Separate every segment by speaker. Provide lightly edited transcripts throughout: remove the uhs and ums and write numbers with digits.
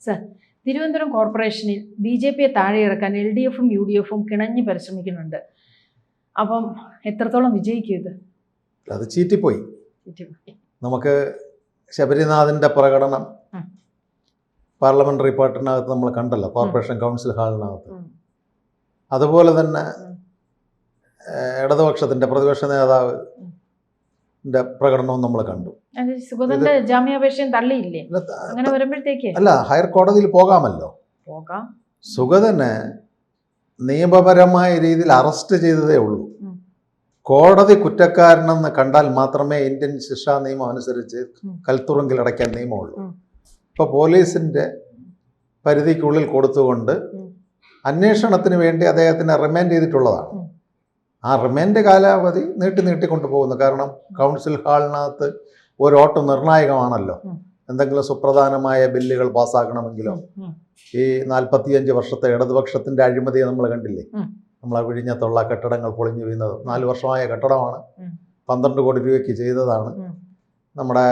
Speaker 1: Sir, Thiruvananthapuram കോർപ്പറേഷനിൽ BJPയെ താഴെയിറക്കാൻ LDFും UDFും കിണഞ്ഞ് പരിശ്രമിക്കുന്നുണ്ട്. അപ്പം എത്രത്തോളം വിജയിക്കും ഇത്?
Speaker 2: അത് ചീറ്റിപ്പോയി. നമുക്ക് ശബരിനാഥിൻ്റെ പ്രകടനം പാർലമെൻ്ററി പാർട്ടിനകത്ത് നമ്മൾ കണ്ടല്ലോ, കോർപ്പറേഷൻ കൗൺസിൽ ഹാളിനകത്ത്. അതുപോലെ തന്നെ ഇടതുപക്ഷത്തിൻ്റെ പ്രതിപക്ഷ നേതാവ് പ്രകടനവും നമ്മൾ കണ്ടു.
Speaker 1: സുഗതന്റെ ജാമ്യാപേക്ഷയും തള്ളിയില്ലേ? അങ്ങനെ വരുമ്പോഴത്തേക്ക്
Speaker 2: അല്ല, ഹയർ കോടതിയിൽ പോകാമല്ലോ. സുഗതനെ നിയമപരമായ രീതിയിൽ അറസ്റ്റ് ചെയ്തതേ ഉള്ളൂ. കോടതി കുറ്റക്കാരനെന്ന് കണ്ടാൽ മാത്രമേ ഇന്ത്യൻ ശിക്ഷാ നിയമം അനുസരിച്ച് കൽത്തുറുങ്കിൽ അടയ്ക്കാൻ നിയമമുള്ളൂ. ഇപ്പോൾ പോലീസിൻ്റെ പരിധിക്കുള്ളിൽ കൊടുത്തുകൊണ്ട് അന്വേഷണത്തിന് വേണ്ടി അദ്ദേഹത്തിനെ റിമാൻഡ് ചെയ്തിട്ടുള്ളതാണ്. ആ റിമാൻഡ് കാലാവധി നീട്ടിക്കൊണ്ടു പോകുന്നു. കാരണം കൗൺസിൽ ഹാളിനകത്ത് ഒരു വോട്ട് നിർണായകമാണല്ലോ. എന്തെങ്കിലും സുപ്രധാനമായ ബില്ലുകൾ പാസ്സാക്കണമെങ്കിലോ. ഈ 45 വർഷത്തെ ഇടതുപക്ഷത്തിൻ്റെ അഴിമതി നമ്മൾ കണ്ടില്ലേ. നമ്മളെ വിഴിഞ്ഞത്തുള്ള കെട്ടിടങ്ങൾ പൊളിഞ്ഞു വീഴുന്നത് 4 വർഷമായ കെട്ടിടമാണ്. 12 കോടി രൂപയ്ക്ക് ചെയ്തതാണ്. നമ്മുടെ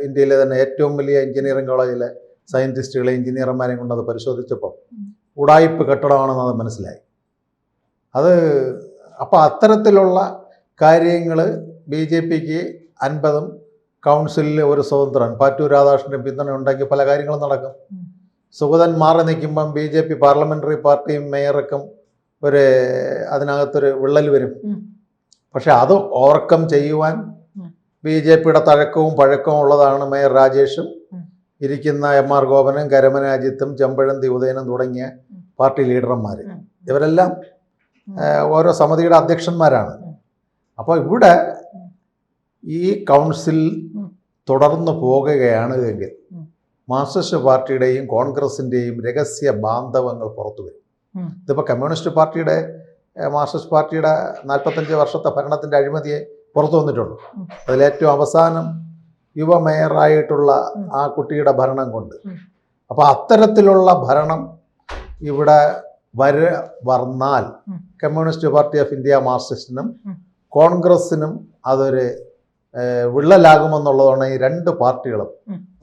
Speaker 2: ഇന്ത്യയിലെ തന്നെ ഏറ്റവും വലിയ എഞ്ചിനീയറിംഗ് കോളേജിലെ സയൻറ്റിസ്റ്റുകളെ എഞ്ചിനീയർമാരെയും കൊണ്ട് അത് പരിശോധിച്ചപ്പോൾ ഉടായിപ്പ് കെട്ടിടമാണെന്ന് അത് മനസ്സിലായി. അപ്പോൾ അത്തരത്തിലുള്ള കാര്യങ്ങൾ BJPക്ക് 50 കൗൺസിലിൽ ഒരു സ്വതന്ത്രൻ പാറ്റൂർ രാധാകൃഷ്ണൻ്റെ പിന്തുണ ഉണ്ടെങ്കിൽ പല കാര്യങ്ങളും നടക്കും. സുഗതൻ മാറി നിൽക്കുമ്പം BJP പാർലമെൻ്ററി പാർട്ടിയും മേയർക്കും അതിനകത്തൊരു വിള്ളൽ വരും. പക്ഷെ അത് ഓവർകം ചെയ്യുവാൻ BJPയുടെ തഴക്കവും പഴക്കവും ഉള്ളതാണ് മേയർ രാജേഷും ഇരിക്കുന്ന MR ഗോപനും കരമന അജിത്തും ചെമ്പഴന്തി ഉദയനും തുടങ്ങിയ പാർട്ടി ലീഡർമാർ. ഇവരെല്ലാം ഓരോ സമിതിയുടെ അധ്യക്ഷന്മാരാണ്. അപ്പോൾ ഇവിടെ ഈ കൗൺസിൽ തുടർന്ന് പോകുകയാണ് എങ്കിൽ മാർക്സിസ്റ്റ് പാർട്ടിയുടെയും കോൺഗ്രസിൻ്റെയും രഹസ്യ ബാന്ധവങ്ങൾ പുറത്തു വരും. ഇതിപ്പോൾ കമ്മ്യൂണിസ്റ്റ് പാർട്ടിയുടെ മാർക്സിസ്റ്റ് പാർട്ടിയുടെ 45 വർഷത്തെ ഭരണത്തിൻ്റെ അഴിമതിയെ പുറത്തു വന്നിട്ടുള്ളൂ. അതിലേറ്റവും അവസാനം യുവ മേയറായിട്ടുള്ള ആ കുട്ടിയുടെ ഭരണം കൊണ്ട്. അപ്പോൾ അത്തരത്തിലുള്ള ഭരണം ഇവിടെ വന്നാൽ കമ്മ്യൂണിസ്റ്റ് പാർട്ടി ഓഫ് ഇന്ത്യ മാർക്സിസ്റ്റിനും കോൺഗ്രസിനും അതൊരു വിള്ളലാകുമെന്നുള്ളതാണ് ഈ 2 പാർട്ടികളും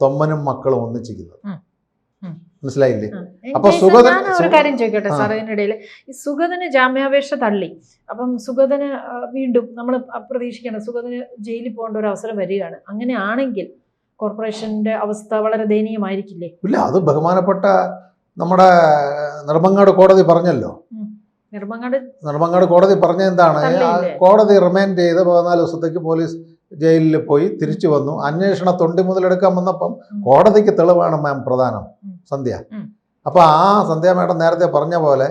Speaker 2: തൊമ്മനും മക്കളും ഒന്നിച്ചിരിക്കുന്നത്. മനസ്സിലായില്ലേ? അപ്പൊ സുഗതൻ
Speaker 1: ഒരു കാര്യം ചോദിക്കട്ടെ സാർ, ഇതിനിടയിൽ ഈ സുഗതന് ജാമ്യാപേക്ഷ തള്ളി. അപ്പം സുഗതന് വീണ്ടും നമ്മൾ പ്രതീക്ഷിക്കണം സുഗതന് ജയിലിൽ പോകേണ്ട ഒരു അവസരം വരികയാണ്. അങ്ങനെയാണെങ്കിൽ കോർപ്പറേഷന്റെ അവസ്ഥ വളരെ ദയനീയമായിരിക്കില്ലേ?
Speaker 2: ഇല്ല, അത് ബഹുമാനപ്പെട്ട നമ്മുടെ നെടുമങ്ങാട് കോടതി പറഞ്ഞല്ലോ. നെടുമങ്ങാട് കോടതി പറഞ്ഞ എന്താണ്? കോടതി റിമാൻഡ് ചെയ്ത് 14 ദിവസത്തേക്ക് പോലീസ് ജയിലിൽ പോയി തിരിച്ചു വന്നു. അന്വേഷണ തൊണ്ടി മുതലെടുക്കാൻ വന്നപ്പം കോടതിക്ക് തെളിവാണ് മാം പ്രധാനം, സന്ധ്യ. അപ്പൊ ആ സന്ധ്യ മേഡം നേരത്തെ പറഞ്ഞ പോലെ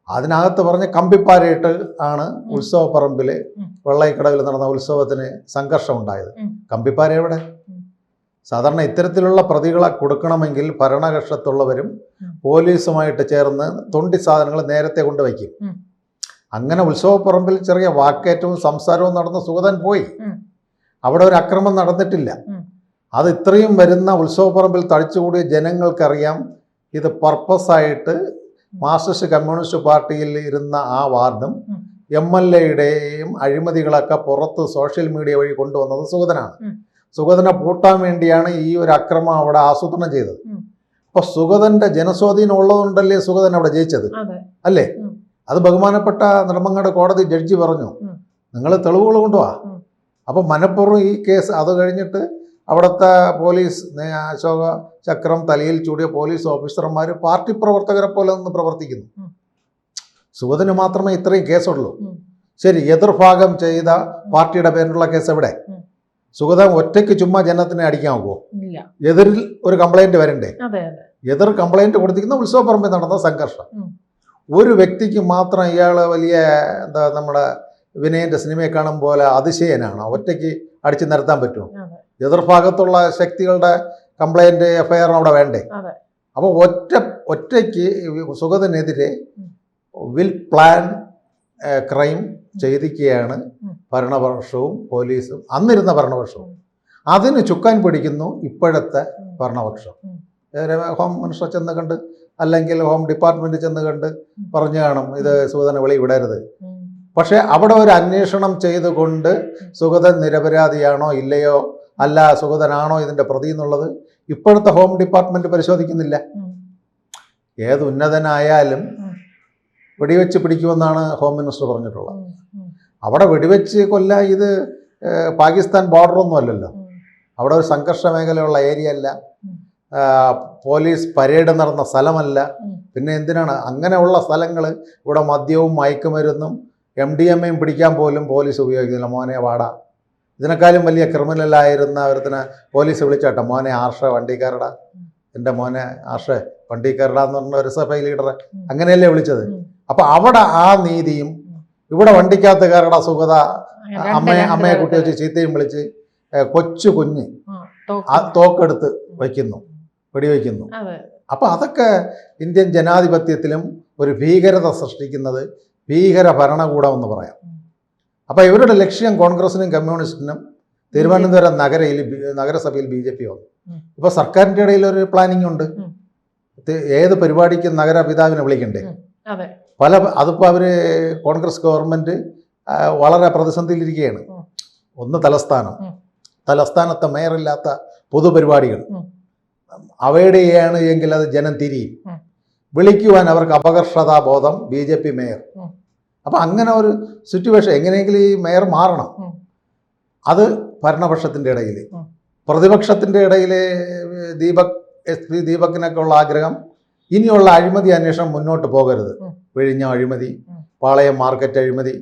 Speaker 2: അതിനകത്ത് പറഞ്ഞ കമ്പിപ്പാരയിട്ട് ആണ് ഉത്സവപ്പറമ്പില് വെള്ളൈക്കടവിൽ നടന്ന ഉത്സവത്തിന് സംഘർഷം ഉണ്ടായത്. കമ്പിപ്പാര എവിടെ? സാധാരണ ഇത്തരത്തിലുള്ള പ്രതികളെ കൊടുക്കണമെങ്കിൽ ഭരണകക്ഷത്തുള്ളവരും പോലീസുമായിട്ട് ചേർന്ന് തൊണ്ടി സാധനങ്ങൾ നേരത്തെ കൊണ്ടുവയ്ക്കും. അങ്ങനെ ഉത്സവപ്പറമ്പിൽ ചെറിയ വാക്കേറ്റവും സംസാരവും നടന്ന സുഗതൻ പോയി. അവിടെ ഒരു അക്രമം നടന്നിട്ടില്ല. അത് ഇത്രയും വരുന്ന ഉത്സവപ്പറമ്പിൽ തടിച്ചുകൂടിയ ജനങ്ങൾക്കറിയാം ഇത് പർപ്പസായിട്ട് മാർക്സിസ്റ്റ് കമ്മ്യൂണിസ്റ്റ് പാർട്ടിയിൽ ഇരുന്ന ആ വാർഡും MLAയുടെയും അഴിമതികളൊക്കെ പുറത്ത് സോഷ്യൽ മീഡിയ വഴി കൊണ്ടുവന്നത് സുഗതനാണ്. സുഗതനെ പൂട്ടാൻ വേണ്ടിയാണ് ഈ ഒരു അക്രമം അവിടെ ആസൂത്രണം ചെയ്തത്. അപ്പൊ സുഗതന്റെ ജനസ്വാധീനം ഉള്ളതുകൊണ്ടല്ലേ സുഗതൻ അവിടെ ജയിച്ചത്, അല്ലേ? അത് ബഹുമാനപ്പെട്ട നെടുമങ്ങാട് കോടതി ജഡ്ജി പറഞ്ഞു, നിങ്ങൾ തെളിവുകൾ കൊണ്ടുപോവാ. അപ്പൊ മനഃപൂർവ്വം ഈ കേസ് അത് കഴിഞ്ഞിട്ട് അവിടുത്തെ പോലീസ് അശോക ചക്രം തലയിൽ ചൂടിയ പോലീസ് ഓഫീസർമാർ പാർട്ടി പ്രവർത്തകരെ പോലെ ഒന്ന് പ്രവർത്തിക്കുന്നു. സുഗതന് മാത്രമേ ഇത്രയും കേസുള്ളൂ. ശരി, എതിർഭാഗം ചെയ്ത പാർട്ടിയുടെ പേരിലുള്ള കേസ് എവിടെ? സുഗതൻ ഒറ്റയ്ക്ക് ചുമ്മാ ജനത്തിനെ അടിക്കാൻ നോക്കുമോ? എതിരിൽ ഒരു കംപ്ലൈന്റ് വരണ്ടേ? എതിർ കംപ്ലൈന്റ് കൊടുത്തിരിക്കുന്ന ഉത്സവപ്പറമ്പിൽ നടന്ന സംഘർഷം. ഒരു വ്യക്തിക്ക് മാത്രം ഇയാൾ വലിയ നമ്മുടെ വിനയന്റെ സിനിമയെ കാണും പോലെ അതിശയനാണ്. ഒറ്റയ്ക്ക് അടിച്ചു നിരത്താൻ പറ്റുമോ? എതിർഭാഗത്തുള്ള ശക്തികളുടെ കംപ്ലൈന്റ് FIR അവിടെ വേണ്ടേ? അപ്പോൾ ഒറ്റയ്ക്ക് സുഗതനെതിരെ വിൽ പ്ലാൻ ക്രൈം ചെയ്തിരിക്കുകയാണ് ഭരണപക്ഷവും പോലീസും, അന്നിരുന്ന ഭരണപക്ഷവും. അതിന് ചുക്കാൻ പിടിക്കുന്നു ഇപ്പോഴത്തെ ഭരണപക്ഷം. ഹോം മിനിസ്റ്റർ ചെന്ന് കണ്ട്, അല്ലെങ്കിൽ ഹോം ഡിപ്പാർട്ട്മെന്റ് ചെന്ന് കണ്ട് പറഞ്ഞു കാണും ഇത് സുഗതനെ വെളി വിടരുത്. പക്ഷെ അവിടെ ഒരു അന്വേഷണം ചെയ്തുകൊണ്ട് സുഗതൻ നിരപരാധിയാണോ ഇല്ലയോ, അല്ല സുഗതനാണോ ഇതിൻ്റെ പ്രതി എന്നുള്ളത് ഇപ്പോഴത്തെ ഹോം ഡിപ്പാർട്ട്മെന്റ് പരിശോധിക്കുന്നില്ല. ഏത് ഉന്നതനായാലും വെടിവെച്ച് പിടിക്കുമെന്നാണ് ഹോം മിനിസ്റ്റർ പറഞ്ഞിട്ടുള്ളത്. അവിടെ വെടിവെച്ച് ഇത് പാകിസ്ഥാൻ ബോർഡറൊന്നും അല്ലല്ലോ. അവിടെ ഒരു സംഘർഷ മേഖലയുള്ള ഏരിയ അല്ല, പോലീസ് പരേഡ് നടന്ന സ്ഥലമല്ല. പിന്നെ എന്തിനാണ് അങ്ങനെയുള്ള സ്ഥലങ്ങൾ ഇവിടെ മദ്യവും മയക്കുമരുന്നും MDMA പിടിക്കാൻ പോലും പോലീസ് ഉപയോഗിക്കുന്നില്ല. മോനെ വാട. ഇതിനേക്കാളും വലിയ ക്രിമിനലായിരുന്ന ഒരുത്തിനെ പോലീസ് വിളിച്ചാട്ടോ, മോനെ ആർഷ വണ്ടിക്കാരടാ, എൻ്റെ മോനെ ആർഷ വണ്ടിക്കാരടാ എന്ന് പറഞ്ഞ ഒരു SFI ലീഡറെ അങ്ങനെയല്ലേ വിളിച്ചത്. അപ്പം അവിടെ ആ നീതിയും, ഇവിടെ വണ്ടിക്കകത്ത് കയറടാ സുഗത, അമ്മയെ കുട്ടി വെച്ച് ചീത്തയും വിളിച്ച് കൊച്ചു കുഞ്ഞ് ആ തോക്കെടുത്ത് വയ്ക്കുന്നു, വെടിവെക്കുന്നു. അപ്പം അതൊക്കെ ഇന്ത്യൻ ജനാധിപത്യത്തിലും ഒരു ഭീകരത സൃഷ്ടിക്കുന്നത് ഭീകര ഭരണകൂടം എന്ന് പറയാം. അപ്പം ഇവരുടെ ലക്ഷ്യം കോൺഗ്രസിനും കമ്മ്യൂണിസ്റ്റിനും തിരുവനന്തപുരം നഗരസഭയിൽ BJP വന്നു. ഇപ്പോൾ സർക്കാരിൻ്റെ ഇടയിൽ ഒരു പ്ലാനിങ് ഉണ്ട്. ഏത് പരിപാടിക്കും നഗരപിതാവിനെ വിളിക്കണ്ടേ? അതിപ്പോൾ അവർ കോൺഗ്രസ് ഗവൺമെൻറ് വളരെ പ്രതിസന്ധിയിലിരിക്കുകയാണ്. ഒന്ന് തലസ്ഥാനത്തെ മേയറില്ലാത്ത പൊതുപരിപാടികൾ അവോയ്ഡ് ചെയ്യാണ് എങ്കിൽ അത് ജനം തിരിയും. വിളിക്കുവാൻ അവർക്ക് അപകർഷതാബോധം BJP മേയർ. അപ്പം അങ്ങനെ ഒരു സിറ്റുവേഷൻ എങ്ങനെയെങ്കിലും ഈ മേയർ മാറണം. അത് ഭരണപക്ഷത്തിൻ്റെ ഇടയിൽ, പ്രതിപക്ഷത്തിൻ്റെ ഇടയിൽ SP ദീപക്കിനൊക്കെ ഉള്ള ആഗ്രഹം ഇനിയുള്ള അഴിമതി അന്വേഷണം മുന്നോട്ട് പോകരുത്. വിഴിഞ്ഞ അഴിമതി, പാളയം മാർക്കറ്റ് അഴിമതി,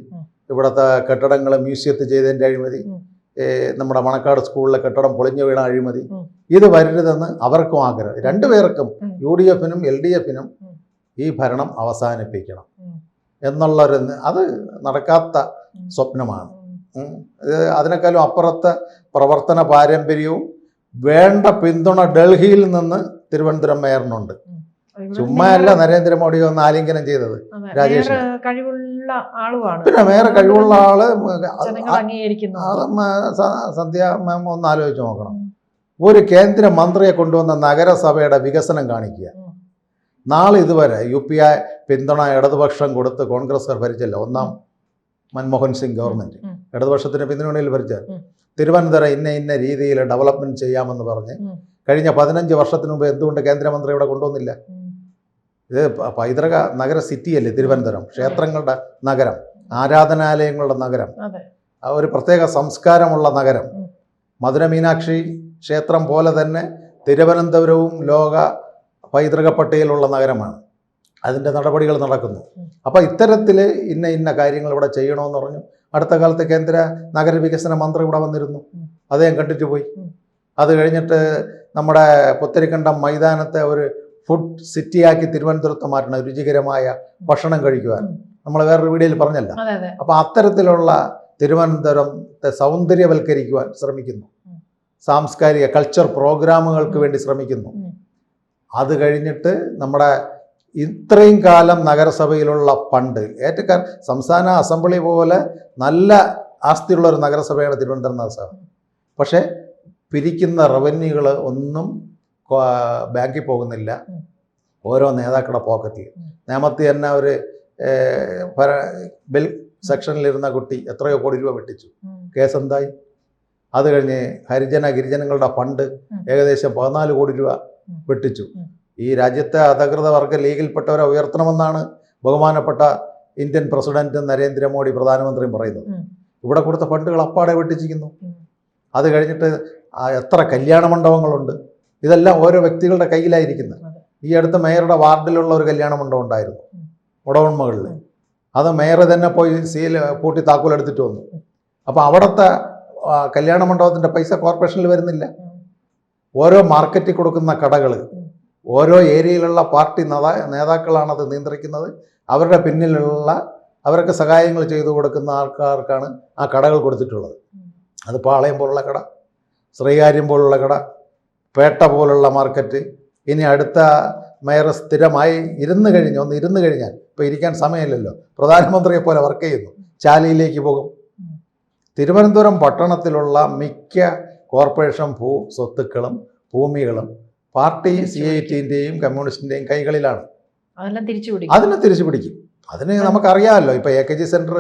Speaker 2: ഇവിടുത്തെ കെട്ടിടങ്ങൾ മ്യൂസിയത്തിൽ ചെയ്തതിൻ്റെ അഴിമതി, നമ്മുടെ മണക്കാട് സ്കൂളിലെ കെട്ടിടം പൊളിഞ്ഞു വീണ അഴിമതി, ഇത് വരരുതെന്ന് അവർക്കും ആഗ്രഹം. രണ്ടുപേർക്കും, UDF-നും LDF-നും ഈ ഭരണം അവസാനിപ്പിക്കണം എന്നുള്ളൊരു, അത് നടക്കാത്ത സ്വപ്നമാണ്. അതിനേക്കാളും അപ്പുറത്തെ പ്രവർത്തന പാരമ്പര്യവും വേണ്ട പിന്തുണ ഡൽഹിയിൽ നിന്ന് തിരുവനന്തപുരം മേയറിനുണ്ട്. ചുമ്മാ അല്ല നരേന്ദ്രമോദി ഒന്ന് ആലിംഗനം ചെയ്തത് രാജേഷ്. പിന്നെ മേയർ കഴിവുള്ള ആള്, സന്ധ്യ മാം ഒന്ന് ആലോചിച്ച് നോക്കണം. ഒരു കേന്ദ്ര മന്ത്രിയെ കൊണ്ടുവന്ന നഗരസഭയുടെ വികസനം കാണിക്കുക. നാളെ ഇതുവരെ UPI പിന്തുണ ഇടതുപക്ഷം കൊടുത്ത് കോൺഗ്രസ്സുകാർ ഭരിച്ചല്ലോ. ഒന്നാം മൻമോഹൻ സിംഗ് ഗവൺമെന്റ് ഇടതുപക്ഷത്തിന് പിന്തുണയിൽ ഭരിച്ച തിരുവനന്തപുരം ഇന്ന രീതിയിൽ ഡെവലപ്മെന്റ് ചെയ്യാമെന്ന് പറഞ്ഞ് കഴിഞ്ഞ 15 വർഷത്തിന് മുമ്പ് എന്തുകൊണ്ട് കേന്ദ്രമന്ത്രി ഇവിടെ കൊണ്ടുവന്നില്ല? ഇത് പൈതൃക നഗര സിറ്റിയല്ലേ തിരുവനന്തപുരം, ക്ഷേത്രങ്ങളുടെ നഗരം, ആരാധനാലയങ്ങളുടെ നഗരം, ഒരു പ്രത്യേക സംസ്കാരമുള്ള നഗരം. മധുര മീനാക്ഷി ക്ഷേത്രം പോലെ തന്നെ തിരുവനന്തപുരവും ലോക പൈതൃക പട്ടികയിലുള്ള നഗരമാണ്. അതിൻ്റെ നടപടികൾ നടക്കുന്നു. അപ്പോൾ ഇത്തരത്തിൽ ഇന്ന കാര്യങ്ങൾ ഇവിടെ ചെയ്യണമെന്ന് പറഞ്ഞു. അടുത്ത കാലത്ത് കേന്ദ്ര നഗരവികസന മന്ത്രി ഇവിടെ വന്നിരുന്നു, അദ്ദേഹം കണ്ടിട്ട് പോയി. അത് കഴിഞ്ഞിട്ട് നമ്മുടെ പുത്തരിക്കണ്ടം മൈതാനത്തെ ഒരു ഫുഡ് സിറ്റിയാക്കി തിരുവനന്തപുരത്ത് മാറ്റണം, രുചികരമായ ഭക്ഷണം കഴിക്കുവാൻ. നമ്മൾ വേറൊരു വീഡിയോയിൽ പറഞ്ഞല്ലോ. അപ്പോൾ അത്തരത്തിലുള്ള തിരുവനന്തപുരത്തെ സൗന്ദര്യവൽക്കരിക്കുവാൻ ശ്രമിക്കുന്നു, സാംസ്കാരിക കൾച്ചർ പ്രോഗ്രാമുകൾക്ക് വേണ്ടി ശ്രമിക്കുന്നു. അത് കഴിഞ്ഞിട്ട് നമ്മുടെ ഇത്രയും കാലം നഗരസഭയിലുള്ള ഫണ്ട് സംസ്ഥാന അസംബ്ലി പോലെ നല്ല ആസ്തിയുള്ള ഒരു നഗരസഭയാണ് തിരുവനന്തപുരം നഗരസഭ. പക്ഷേ പിരിക്കുന്ന റവന്യൂകൾ ഒന്നും ബാങ്കിൽ പോകുന്നില്ല, ഓരോ നേതാക്കളുടെ പോക്കറ്റിൽ. നേമത്തിൽ തന്നെ ഒരു ബിൽ സെക്ഷനിലിരുന്ന കുട്ടി എത്രയോ കോടി രൂപ വെട്ടിച്ചു, കേസ് എന്തായി? അത് കഴിഞ്ഞ് ഗിരിജനങ്ങളുടെ ഫണ്ട് ഏകദേശം 14 കോടി രൂപ വെട്ടിച്ചു. ഈ രാജ്യത്തെ അധികൃത വർഗ ലീഗിൽപ്പെട്ടവരെ ഉയർത്തണമെന്നാണ് ബഹുമാനപ്പെട്ട ഇന്ത്യൻ പ്രസിഡന്റ് നരേന്ദ്രമോദി പ്രധാനമന്ത്രിയും പറയുന്നത്. ഇവിടെ കൊടുത്ത ഫണ്ടുകൾ അപ്പാടെ വെട്ടിച്ചിരിക്കുന്നു. അത് കഴിഞ്ഞിട്ട് എത്ര കല്യാണ മണ്ഡപങ്ങളുണ്ട്, ഇതെല്ലാം ഓരോ വ്യക്തികളുടെ കയ്യിലായിരിക്കുന്നത്. ഈ അടുത്ത മേയറുടെ വാർഡിലുള്ള ഒരു കല്യാണ മണ്ഡപം ഉണ്ടായിരുന്നു ഉടവൺമകളിൽ. അത് മേയർ തന്നെ പോയി സീൽ പൂട്ടി താക്കോലെടുത്തിട്ട് വന്നു. അപ്പോൾ അവിടുത്തെ കല്യാണ മണ്ഡപത്തിൻ്റെ പൈസ കോർപ്പറേഷനിൽ വരുന്നില്ല. ഓരോ മാർക്കറ്റിൽ കൊടുക്കുന്ന കടകൾ, ഓരോ ഏരിയയിലുള്ള പാർട്ടി നേതാക്കളാണത് നിയന്ത്രിക്കുന്നത്. അവരുടെ പിന്നിലുള്ള അവർക്ക് സഹായങ്ങൾ ചെയ്തു കൊടുക്കുന്ന ആൾക്കാർക്കാണ് ആ കടകൾ കൊടുത്തിട്ടുള്ളത്. അത് പാളയം പോലുള്ള കട, ശ്രീകാര്യം പോലുള്ള കട, പേട്ട പോലുള്ള മാർക്കറ്റ്. ഇനി അടുത്ത മേയർ സ്ഥിരമായി ഇരുന്ന് കഴിഞ്ഞാൽ ഇപ്പോൾ ഇരിക്കാൻ സമയമില്ലല്ലോ, പ്രധാനമന്ത്രിയെ പോലെ വർക്ക് ചെയ്യുന്നു, ചാലിയിലേക്ക് പോകും. തിരുവനന്തപുരം പട്ടണത്തിലുള്ള മിക്ക കോർപ്പറേഷൻ സ്വത്തുക്കളും ഭൂമികളും പാർട്ടി CIT-ൻ്റെയും കമ്മ്യൂണിസ്റ്റിൻ്റെയും കൈകളിലാണ്. അതിനെ തിരിച്ചു പിടിക്കും. അതിന് നമുക്കറിയാമല്ലോ. ഇപ്പോൾ AKG സെൻറ്റർ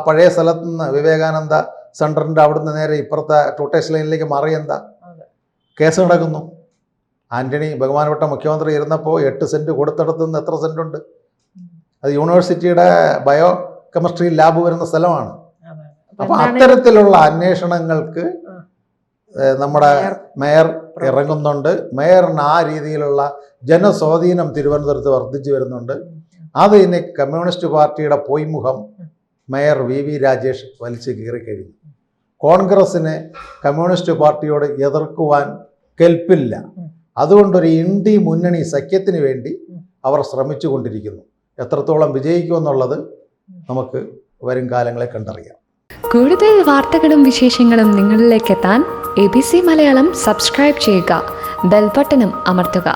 Speaker 2: പഴയ സ്ഥലത്ത് നിന്ന് വിവേകാനന്ദ സെൻറ്ററിൻ്റെ അവിടുന്ന് നേരെ ഇപ്പുറത്തെ ടൂട്ടേഴ്സ് ലൈനിലേക്ക് മാറിയെന്താ കേസ് നടക്കുന്നു. ആൻ്റണി ബഹുമാനപ്പെട്ട മുഖ്യമന്ത്രി ഇരുന്നപ്പോൾ 8 സെൻറ്റ് കൊടുത്തിടത്തു നിന്ന് എത്ര സെൻറ്റുണ്ട്? അത് യൂണിവേഴ്സിറ്റിയുടെ ബയോ കെമിസ്ട്രി ലാബ് വരുന്ന സ്ഥലമാണ്. അപ്പോൾ അത്തരത്തിലുള്ള അന്വേഷണങ്ങൾക്ക് നമ്മുടെ മേയർ ഇറങ്ങുന്നുണ്ട്. മേയറിന് ആ രീതിയിലുള്ള ജനസ്വാധീനം തിരുവനന്തപുരത്ത് വർദ്ധിച്ചു വരുന്നുണ്ട്. അത് ഇനി കമ്മ്യൂണിസ്റ്റ് പാർട്ടിയുടെ പൊയ്മുഖം മേയർ വി രാജേഷ് വലിച്ചു കീറിക്കഴിഞ്ഞു. കോൺഗ്രസ്സിന് കമ്മ്യൂണിസ്റ്റ് പാർട്ടിയോട് എതിർക്കുവാൻ കെൽപ്പില്ല. അതുകൊണ്ടൊരു ഇന്ത്യ മുന്നണി സഖ്യത്തിന് വേണ്ടി അവർ ശ്രമിച്ചു കൊണ്ടിരിക്കുന്നു. എത്രത്തോളം വിജയിക്കുമെന്നുള്ളത് നമുക്ക് വരും കാലങ്ങളെ കണ്ടറിയാം.
Speaker 3: കൂടുതൽ വാർത്തകളും വിശേഷങ്ങളും നിങ്ങളിലേക്ക് എത്താൻ ABC മലയാളം സബ്സ്ക്രൈബ് ചെയ്യുക, ബെൽ ബട്ടണും അമർത്തുക.